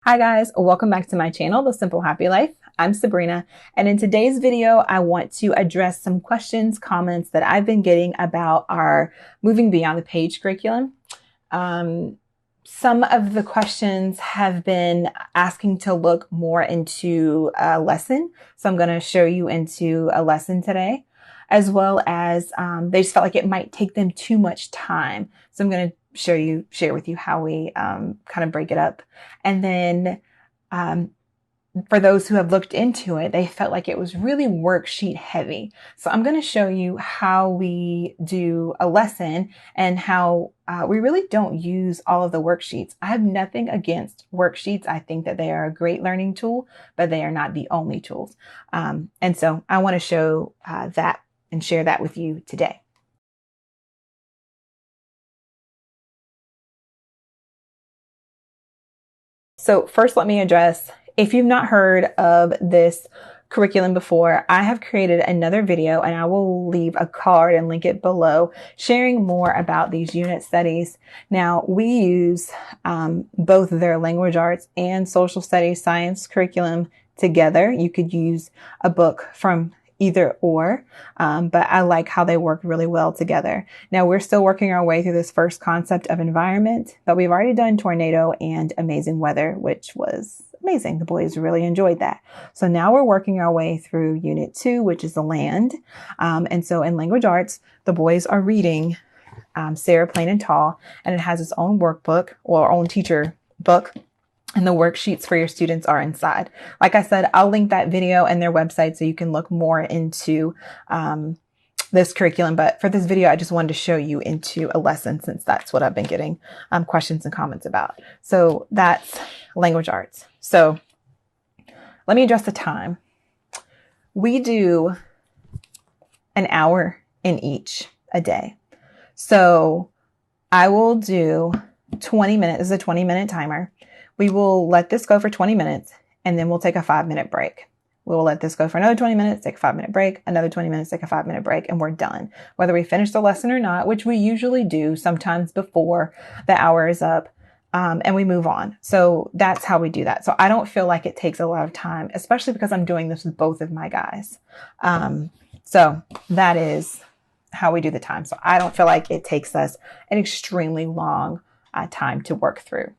Hi guys, welcome back to my channel, The Simple Happy Life. I'm Sabrina, and in today's video, I want to address some questions, comments that I've been getting about our Moving Beyond the Page curriculum. Some of the questions have been asking to look more into a lesson, so I'm going to show you into a lesson today, as well as they just felt like it might take them too much time. So I'm going to share with you how we kind of break it up. And then for those who have looked into it, they felt like it was really worksheet heavy. So I'm going to show you how we do a lesson and how we really don't use all of the worksheets. I have nothing against worksheets. I think that they are a great learning tool, but they are not the only tools. And so I want to show that and share that with you today. So first, let me address, if you've not heard of this curriculum before, I have created another video and I will leave a card and link it below sharing more about these unit studies. Now, we use both their language arts and social studies science curriculum together. You could use a book from either or, but I like how they work really well together. Now we're still working our way through this first concept of environment, but we've already done tornado and amazing weather, which was amazing. The boys really enjoyed that. So now we're working our way through unit 2, which is the land. And so in language arts, the boys are reading Sarah Plain and Tall, and it has its own workbook or own teacher book. And the worksheets for your students are inside. Like I said, I'll link that video and their website so you can look more into this curriculum. But for this video, I just wanted to show you into a lesson since that's what I've been getting questions and comments about. So that's language arts. So let me address the time. We do an hour in each a day. So I will do 20 minutes. This is a 20-minute timer. We will let this go for 20 minutes and then we'll take a 5-minute break. We will let this go for another 20 minutes, take a 5-minute break, another 20 minutes, take a 5-minute break, and we're done. Whether we finish the lesson or not, which we usually do sometimes before the hour is up, and we move on. So that's how we do that. So I don't feel like it takes a lot of time, especially because I'm doing this with both of my guys. So that is how we do the time. So I don't feel like it takes us an extremely long time to work through.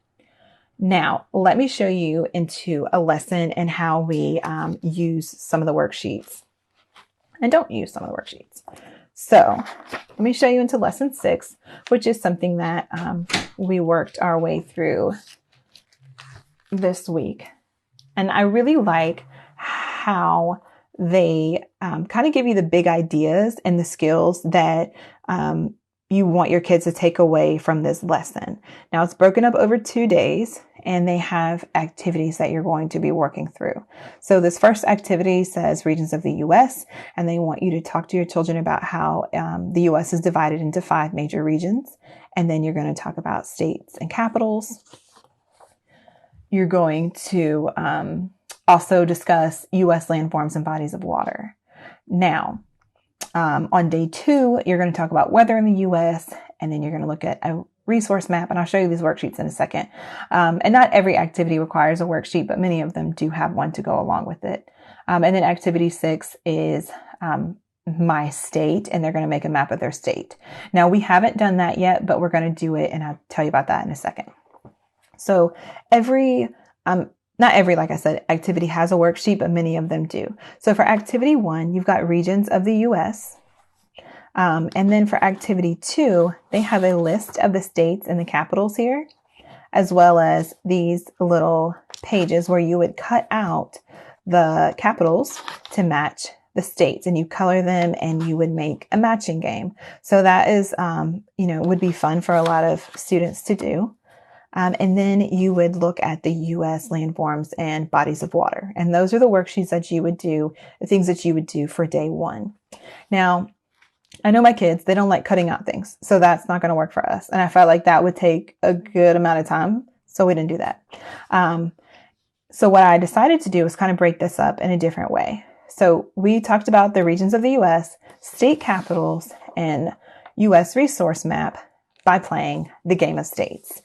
Now, let me show you into a lesson and how we use some of the worksheets and don't use some of the worksheets. So let me show you into lesson 6, which is something that we worked our way through this week. And I really like how they kind of give you the big ideas and the skills that you want your kids to take away from this lesson. Now it's broken up over 2 days and they have activities that you're going to be working through. So this first activity says regions of the U.S. and they want you to talk to your children about how the U.S. is divided into 5 major regions. And then you're going to talk about states and capitals. You're going to also discuss U.S. landforms and bodies of water. Now, on day 2, you're going to talk about weather in the U.S. and then you're going to look at a resource map, and I'll show you these worksheets in a second. And not every activity requires a worksheet, but many of them do have one to go along with it. And then activity 6 is my state, and they're going to make a map of their state. Now we haven't done that yet, but we're going to do it, and I'll tell you about that in a second. So not every, like I said, activity has a worksheet, but many of them do. So for activity 1, you've got regions of the U.S. And then for activity 2, they have a list of the states and the capitals here, as well as these little pages where you would cut out the capitals to match the states, and you color them and you would make a matching game. So that is, would be fun for a lot of students to do. And then you would look at the U.S. landforms and bodies of water. And those are the worksheets that you would do, the things that you would do for day 1. Now, I know my kids, they don't like cutting out things. So that's not going to work for us. And I felt like that would take a good amount of time. So we didn't do that. So what I decided to do was kind of break this up in a different way. So we talked about the regions of the U.S., state capitals, and U.S. resource map by playing the game of states.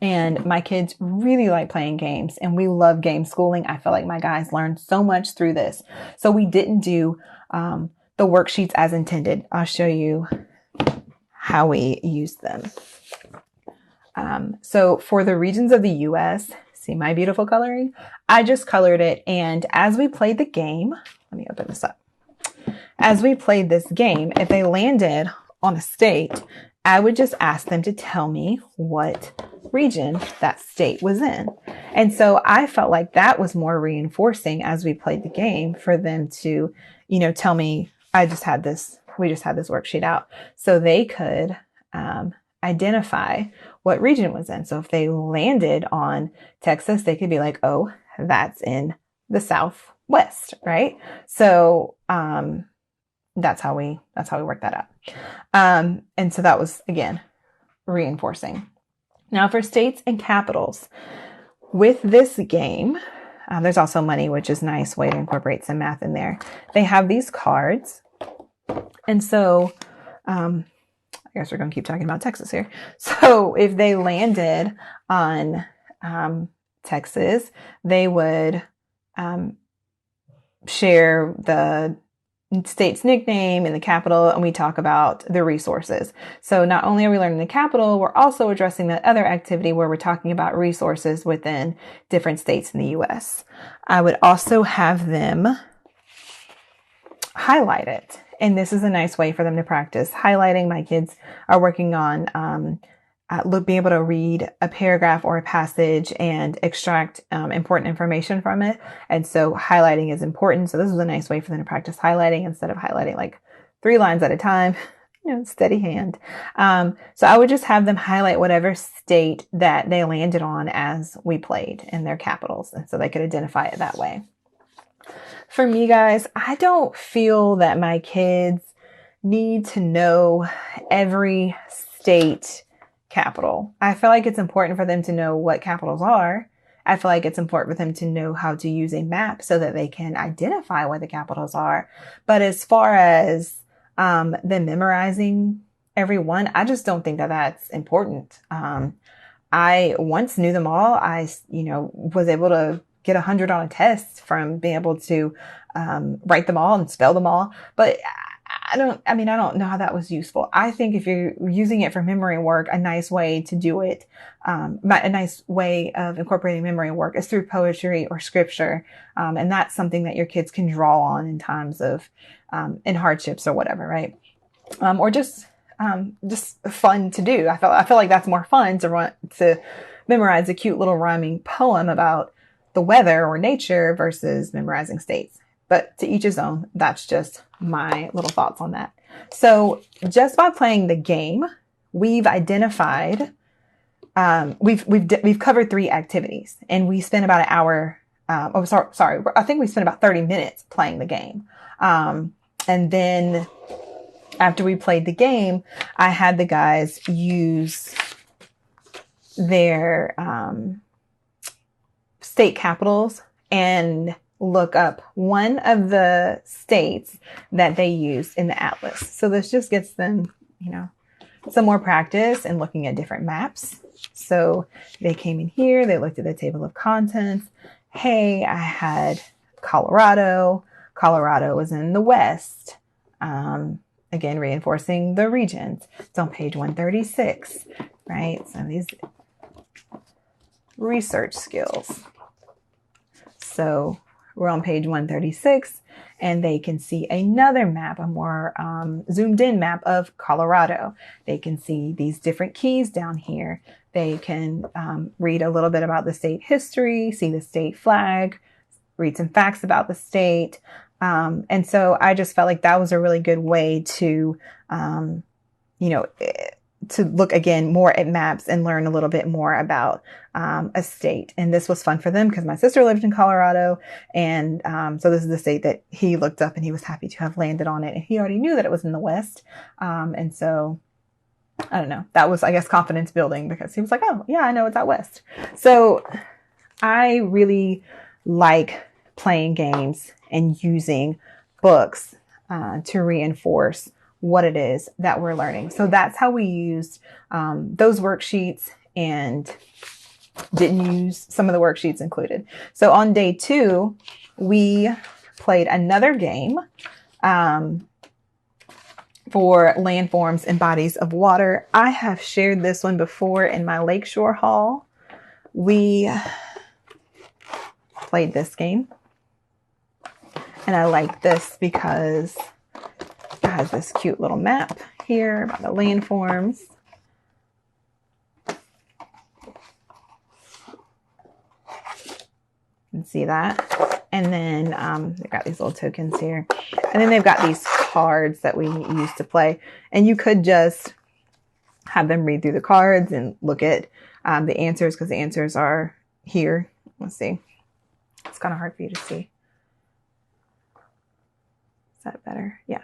And my kids really like playing games, and we love Gameschooling. I feel like my guys learned so much through this. So we didn't do the worksheets as intended. I'll show you how we used them. So for the regions of the US, see my beautiful coloring? I just colored it. And as we played the game, let me open this up. As we played this game, if they landed on a state, I would just ask them to tell me what region that state was in. And so I felt like that was more reinforcing as we played the game for them to, tell me, we just had this worksheet out so they could identify what region it was in. So if they landed on Texas, they could be like, oh, that's in the Southwest, right? So that's how we work that out. And so that was, again, reinforcing. Now for states and capitals, with this game, there's also money, which is a nice way to incorporate some math in there. They have these cards. And so I guess we're going to keep talking about Texas here. So if they landed on Texas, they would share the state's nickname and the capital, and we talk about the resources. So not only are we learning the capital, we're also addressing that other activity where we're talking about resources within different states in the US. I would also have them highlight it. And this is a nice way for them to practice highlighting. My kids are working on being able to read a paragraph or a passage and extract important information from it. And so highlighting is important. So this is a nice way for them to practice highlighting instead of highlighting like 3 lines at a time, steady hand. So I would just have them highlight whatever state that they landed on as we played in their capitals. And so they could identify it that way. For me, guys, I don't feel that my kids need to know every state capital. I feel like it's important for them to know what capitals are. I feel like it's important for them to know how to use a map so that they can identify where the capitals are. But as far as them memorizing every one, I just don't think that that's important. I once knew them all. I, was able to get 100 on a test from being able to write them all and spell them all. But I don't know how that was useful. I think if you're using it for memory work, a nice way to do it, a nice way of incorporating memory work is through poetry or scripture. And that's something that your kids can draw on in times of, in hardships or whatever, right? Or just fun to do. I feel like that's more fun to memorize a cute little rhyming poem about the weather or nature versus memorizing states. But to each his own. That's just my little thoughts on that. So just by playing the game, we've identified, we've covered 3 activities, and we spent about an hour. I think we spent about 30 minutes playing the game. And then after we played the game, I had the guys use their state capitals and look up one of the states that they use in the atlas. So this just gets them, some more practice in looking at different maps. So they came in here, they looked at the table of contents. Hey, I had Colorado. Colorado was in the West. Again, reinforcing the regions. It's on page 136, right? So these research skills. So we're on page 136, and they can see another map, a more zoomed in map of Colorado. They can see these different keys down here. They can read a little bit about the state history, see the state flag, read some facts about the state. And so I just felt like that was a really good way to, to look again more at maps and learn a little bit more about a state. And this was fun for them because my sister lived in Colorado. And so this is the state that he looked up, and he was happy to have landed on it. And he already knew that it was in the West. And so I don't know, that was, I guess, confidence building, because he was like, oh yeah, I know it's out West. So I really like playing games and using books to reinforce what it is that we're learning. So that's how we used those worksheets and didn't use some of the worksheets included. So on day 2, we played another game for landforms and bodies of water. I have shared this one before in my Lakeshore haul. We played this game, and I like this because it has this cute little map here about the landforms. You can see that. And then they've got these little tokens here. And then they've got these cards that we use to play. And you could just have them read through the cards and look at the answers, because the answers are here. Let's see. It's kind of hard for you to see. Is that better? Yeah.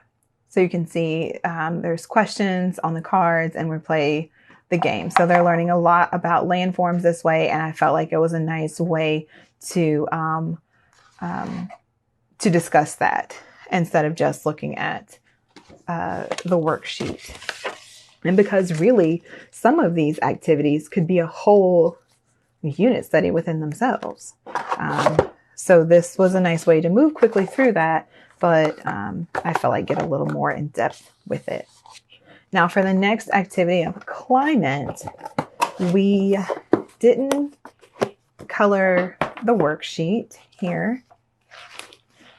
So you can see there's questions on the cards, and we play the game. So they're learning a lot about landforms this way. And I felt like it was a nice way to discuss that instead of just looking at the worksheet. And because really some of these activities could be a whole unit study within themselves. So this was a nice way to move quickly through that, but I felt like get a little more in depth with it. Now for the next activity of climate, we didn't color the worksheet here,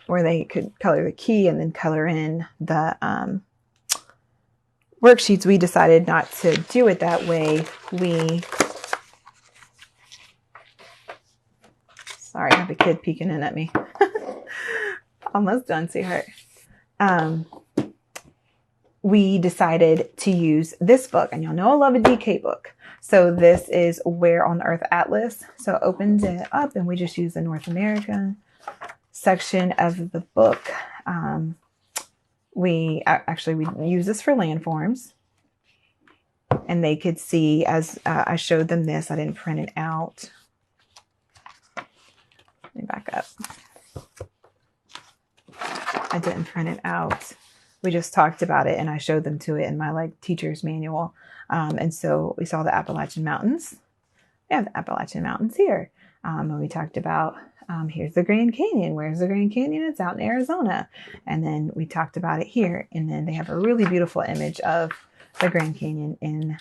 where they could color the key and then color in the worksheets. We decided not to do it that way. Sorry, I have a kid peeking in at me. Almost done, sweetheart. We decided to use this book, and y'all know I love a DK book. So this is Where on the Earth Atlas. So it opens it up, and we just use the North America section of the book. We use this for landforms, and they could see as I showed them this. I didn't print it out. Let me back up. I didn't print it out. We just talked about it, and I showed them to it in my teacher's manual. And so we saw the Appalachian Mountains. We have the Appalachian Mountains here. And we talked about, here's the Grand Canyon. Where's the Grand Canyon? It's out in Arizona. And then we talked about it here. And then they have a really beautiful image of the Grand Canyon in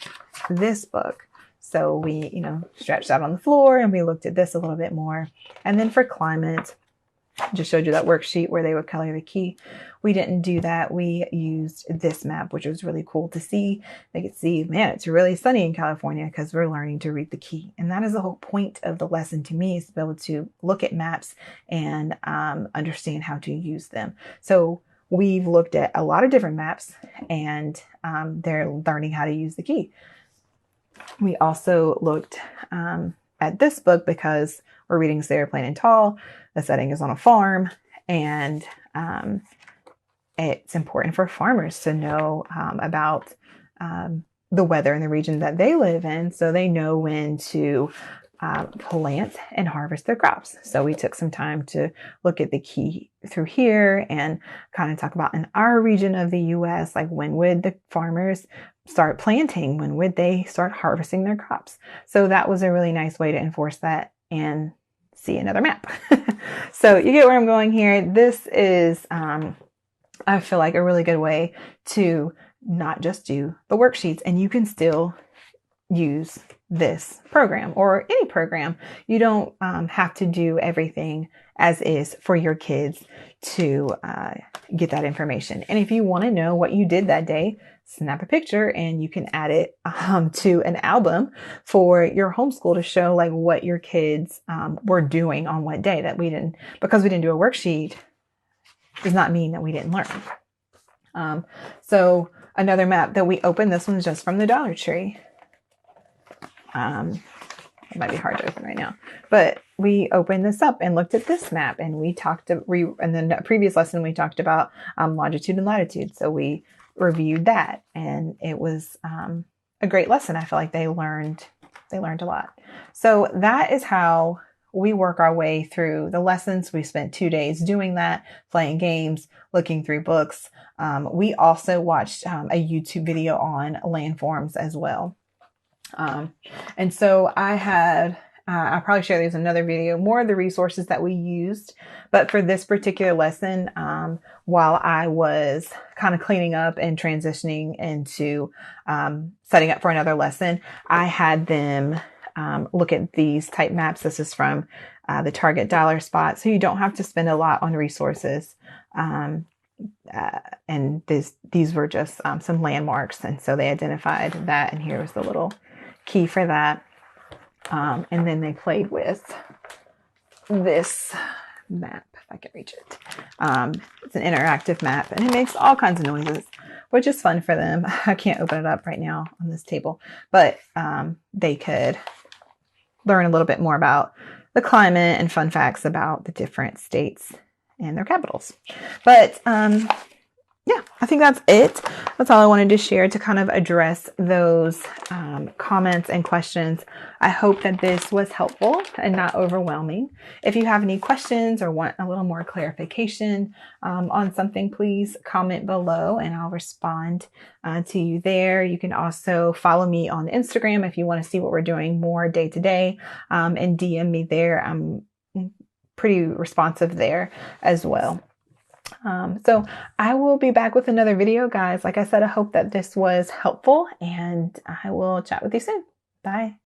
this book. So we, stretched out on the floor, and we looked at this a little bit more. And then for climate, just showed you that worksheet where they would color the key. We didn't do that. We used this map, which was really cool to see. They could see, man, it's really sunny in California because we're learning to read the key. And that is the whole point of the lesson to me, is to be able to look at maps and understand how to use them. So we've looked at a lot of different maps, and they're learning how to use the key. We also looked at this book because we're reading Sarah Plain and Tall. The setting is on a farm, and it's important for farmers to know about the weather in the region that they live in, so they know when to plant and harvest their crops. So we took some time to look at the key through here and kind of talk about in our region of the US, when would the farmers start planting? When would they start harvesting their crops? So that was a really nice way to enforce that and see another map. So you get where I'm going here. This is, I feel like, a really good way to not just do the worksheets, and you can still use this program or any program. You don't have to do everything as is for your kids to get that information. And if you want to know what you did that day, snap a picture and you can add it to an album for your homeschool to show what your kids were doing on what day. That we didn't, because we didn't do a worksheet, does not mean that we didn't learn. So another map that we opened, this one's just from the Dollar Tree. It might be hard to open right now, but we opened this up and looked at this map, and we talked in the previous lesson, we talked about longitude and latitude. So we reviewed that, and it was a great lesson. I feel like they learned a lot. So that is how we work our way through the lessons. We spent 2 days doing that, playing games, looking through books. We also watched a YouTube video on landforms as well. And so I had, I'll probably share these in another video, more of the resources that we used. But for this particular lesson, while I was kind of cleaning up and transitioning into setting up for another lesson, I had them look at these type maps. This is from the Target Dollar Spot. So you don't have to spend a lot on resources. And these were just some landmarks. And so they identified that. And here was the little key for that. And then they played with this map, if I can reach it. It's an interactive map and it makes all kinds of noises, which is fun for them. I can't open it up right now on this table, but they could learn a little bit more about the climate and fun facts about the different states and their capitals. But yeah, I think that's it. That's all I wanted to share to kind of address those comments and questions. I hope that this was helpful and not overwhelming. If you have any questions or want a little more clarification on something, please comment below and I'll respond to you there. You can also follow me on Instagram if you want to see what we're doing more day to day, and DM me there. I'm pretty responsive there as well. So I will be back with another video, guys. Like I said, I hope that this was helpful and I will chat with you soon. Bye.